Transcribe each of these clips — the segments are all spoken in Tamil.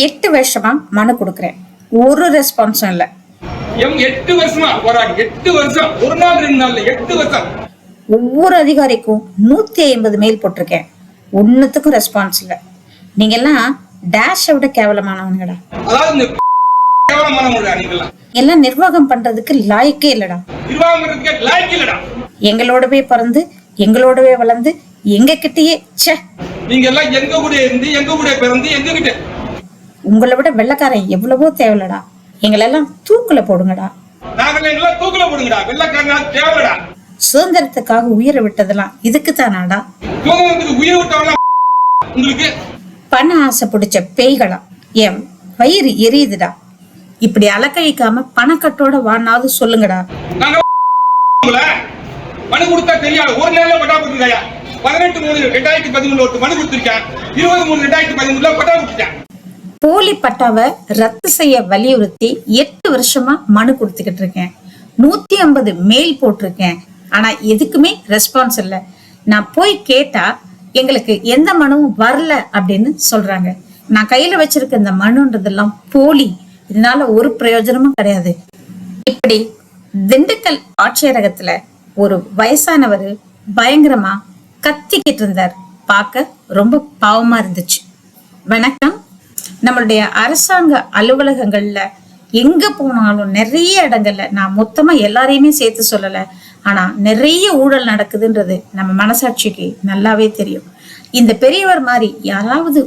8 வருஷமா மனு கொடுக்குறேன், ஒரு ரெஸ்பான்ஸும் இல்ல. 8 வருஷமா போராடி 8 வருஷம், ஒரு நாள் 2 நாள்ல 8 வருஷம். ஒவ்வொரு அதிகாரிக்கும் 150 மெயில் போட்டிருக்கேன், ஒன்னுத்துக்கும் ரெஸ்பான்ஸ் இல்ல. நீங்க எல்லாம் டேஷ் விட கேவலமானவங்கடா. அதாவது கேவலமானவங்கடா நீங்க எல்லாம் நிர்வாகம் பண்றதுக்கு லாயக்கே இல்லடா. நிர்வாகம் பண்றதுக்கு லாயக்கே இல்லடா. எங்களோடவே பிறந்து எங்களோடவே வளர்ந்து எங்க கிட்டயே நீங்க எல்லாம் எங்க கூட இருந்து எங்க கூட பிறந்து எங்க கிட்ட. உங்களை விட வெள்ளக்காரன் எவ்வளவோ தேவலடா. எங்களெல்லாம் தூக்குல போடுங்கடா. நாங்களெல்லாம் தூக்குல போடுங்கடா. வெள்ளக்காரன் தேவலடா. சுதந்திரத்துக்காக உயிரை விட்டதெல்லாம் இதுக்கு தானாடா. உயிர் விட்டவங்க உங்களுக்கு பண ஆசை பிடிச்ச பேய்களா. என் வயிறு எரியுதுடா. இப்படி அலக்கழிக்காம பணக்கட்டோட வானாவது சொல்லுங்கடா. மனு கொடுத்தா தெரியாது. ஒரு நாள்ல பட்டா கொடுத்துருக்கா. 18/3/2013 ஒரு மனு கொடுத்திருக்கேன். 20/3/2013 பட்டா கொடுத்துட்டேன். போலி பட்டாவை ரத்து செய்ய வலியுறுத்தி 8 வருஷமா மனு கொடுத்துக்கிட்டு இருக்கேன். 150 மெயில் போட்டிருக்கேன். ஆனா எதுக்குமே ரெஸ்பான்ஸ் இல்ல. நான் போய் கேட்டா எங்களுக்கு எந்த மனுவும் வரல அப்படின்னு சொல்றாங்க. நான் கையில வச்சிருக்க இந்த மனுன்றதெல்லாம் போலி. இதனால ஒரு பிரயோஜனமும் கிடையாது. இப்படி திண்டுக்கல் ஆட்சியரகத்துல ஒரு வயசானவர் பயங்கரமா கத்திக்கிட்டு இருந்தார். பார்க்க ரொம்ப பாவமா இருந்துச்சு. வணக்கம். நம்மளுடைய அரசாங்க அலுவலகங்கள்ல எங்க போனாலும் நிறைய இடங்கள்ல, நான் மொத்தமா எல்லாரையுமே சேர்த்து சொல்லல, ஆனா நிறைய ஊழல் நடக்குதுன்றது நம்ம மனசாட்சிக்கு நல்லாவே தெரியும். இந்த பெரியவர் மாதிரி யாராவது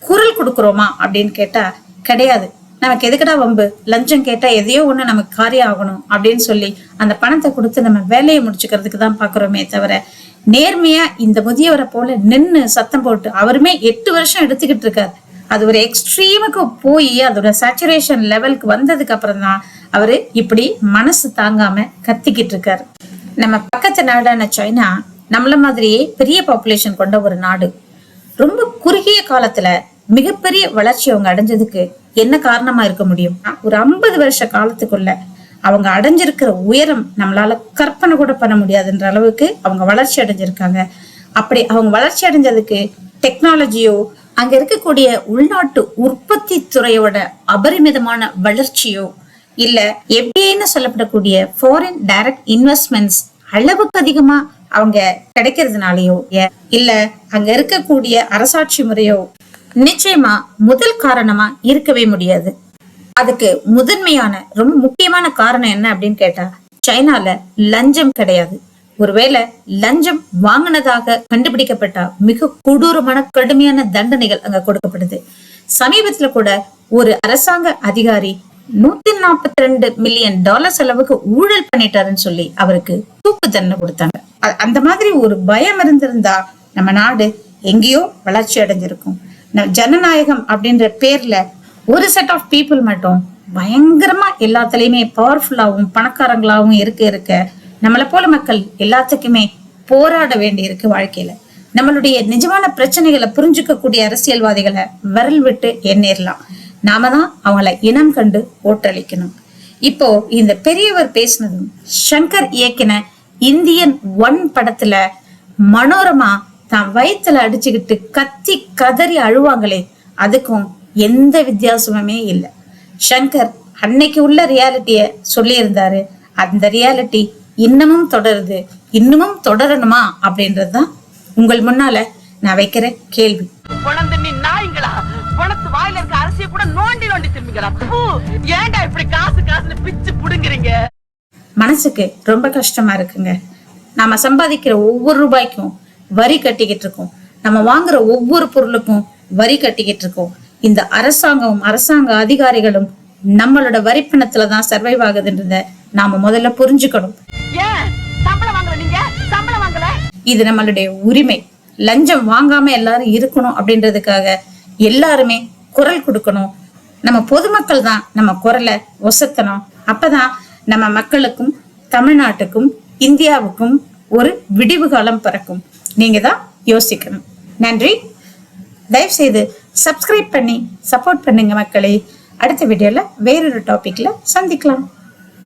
குரல் கொடுக்குறோமா அப்படின்னு கேட்டா கிடையாது. நமக்கு எதுக்கடா வம்பு, லஞ்சம் கேட்டா எதையோ ஒண்ணு நமக்கு காரியம் ஆகணும் அப்படின்னு சொல்லி அந்த பணத்தை கொடுத்து நம்ம வேலையை முடிச்சுக்கிறதுக்கு தான் பாக்குறோமே தவிர, நேர்மையா இந்த முதியவரை போல நின்னு சத்தம் போட்டு அவருமே 8 வருஷம் எடுத்துக்கிட்டு இருக்காரு. அது ஒரு எக்ஸ்ட்ரீமுக்கு போய் அதோட சேச்சுரேஷன் லெவலுக்கு வந்ததுக்கு அப்புறம் தான் அவரு இப்படி மனசு தாங்காம கத்திக்கிட்டு இருக்காரு. நம்ம பக்கத்து நாடான சைனா நம்மள மாதிரியே பெரிய பாப்புலேஷன் கொண்ட ஒரு நாடு. ரொம்ப குறுகிய காலத்துல மிகப்பெரிய வளர்ச்சி அவங்க அடைஞ்சதுக்கு என்ன காரணமா இருக்க முடியும்? ஒரு 50 வருஷ காலத்துக்குள்ள அவங்க அடைஞ்சிருக்கிற உயரம் நம்மளால கற்பனை கூட பண்ண முடியாதுன்ற அளவுக்கு அவங்க வளர்ச்சி அடைஞ்சிருக்காங்க. அப்படி அவங்க வளர்ச்சி அடைஞ்சதுக்கு டெக்னாலஜியோ, அங்க இருக்கக்கூடிய உள்நாட்டு உற்பத்தி துறையோட அபரிமிதமான வளர்ச்சியோ, இல்ல எப்படின்னு சொல்லப்படக்கூடிய ஃபாரின் டைரக்ட் இன்வெஸ்ட்மெண்ட்ஸ் அளவுக்கு அதிகமா அவங்க கிடைக்கிறதுனாலயோ, இல்ல அங்க இருக்கக்கூடிய அரசாட்சி முறையோ நிச்சயமா முதல் காரணமா இருக்கவே முடியாது. அதுக்கு முதன்மையான ரொம்ப முக்கியமான காரணம் என்ன அப்படின்னு கேட்டா, சைனால லஞ்சம் கிடையாது. ஒருவேளை லஞ்சம் வாங்கினதாக கண்டுபிடிக்கப்பட்டா மிக கொடூரமான கடுமையான தண்டனைகள் அங்க கொடுக்கப்படுது. சமீபத்துல கூட ஒரு அரசாங்க அதிகாரி $142 மில்லியன் அளவுக்கு ஊழல் பண்ணிட்டாருன்னு சொல்லி அவருக்கு தூக்கு தண்டனை கொடுத்தாங்க. அந்த மாதிரி ஒரு பயம் இருந்திருந்தா நம்ம நாடு எங்கேயோ வளர்ச்சி அடைஞ்சிருக்கும். ஜனநாயகம் அப்படின்ற பேர்ல ஒரு செட் ஆஃப் பீப்புள் மட்டும் பயங்கரமா எல்லாத்துலயுமே பவர்ஃபுல்லாவும் பணக்காரங்களாவும் இருக்க நம்மளை போல மக்கள் எல்லாத்துக்குமே போராட வேண்டி இருக்கு. வாழ்க்கையில நம்மளுடைய நிஜமான பிரச்சனைகளை புரிஞ்சுக்க கூடிய அரசியல்வாதிகளை விரல் விட்டு எண்ணேறலாம். நாம தான் அவங்கள இனம் கண்டு ஓட்டளிக்கணும். இப்போ இந்த பெரியவர் பேசினதும் சங்கர் இயக்கின இந்தியன் 1 படத்துல மனோரமா தான் வயிற்றுல அடிச்சுக்கிட்டு கத்தி கதறி அழுவாங்களே, அதுக்கும் எந்த வித்தியாசமுமே இல்லை. சங்கர் அன்னைக்கு உள்ள ரியாலிட்டிய சொல்லி இருந்தாரு. அந்த ரியாலிட்டி இன்னமும் தொடருது, இன்னமும் தொடரணுமா அப்படின்றதுதான் உங்கள் முன்னால நான் வைக்கிற கேள்வி. மனசுக்கு ரொம்ப கஷ்டமா இருக்குங்க. நாம சம்பாதிக்கிற ஒவ்வொரு ரூபாய்க்கும் வரி கட்டிக்கிட்டு இருக்கோம். நம்ம வாங்குற ஒவ்வொரு பொருளுக்கும் வரி கட்டிக்கிட்டு இருக்கோம். இந்த அரசாங்கமும் அரசாங்க அதிகாரிகளும் நம்மளோட வரி பணத்துலதான் சர்வைவ் ஆகுதுன்றத நாம முதல்ல புரிஞ்சுக்கணும். இது நம்மளுடைய உரிமை. லஞ்சம் வாங்காம எல்லாரும் இருக்கணும் அப்படின்றதுக்காக எல்லாருமே குரல் கொடுக்கணும். நம்ம பொதுமக்கள் தான் நம்ம குரலை ஒசத்தணும். அப்பதான் நம்ம மக்களுக்கும் தமிழ்நாட்டுக்கும் இந்தியாவுக்கும் ஒரு விடிவு காலம் பிறக்கும். நீங்க தான் யோசிக்கணும். நன்றி. தயவு செய்து சப்ஸ்கிரைப் பண்ணி சப்போர்ட் பண்ணுங்க மக்களே. அடுத்த வீடியோல வேறொரு டாபிக்ல சந்திக்கலாம்.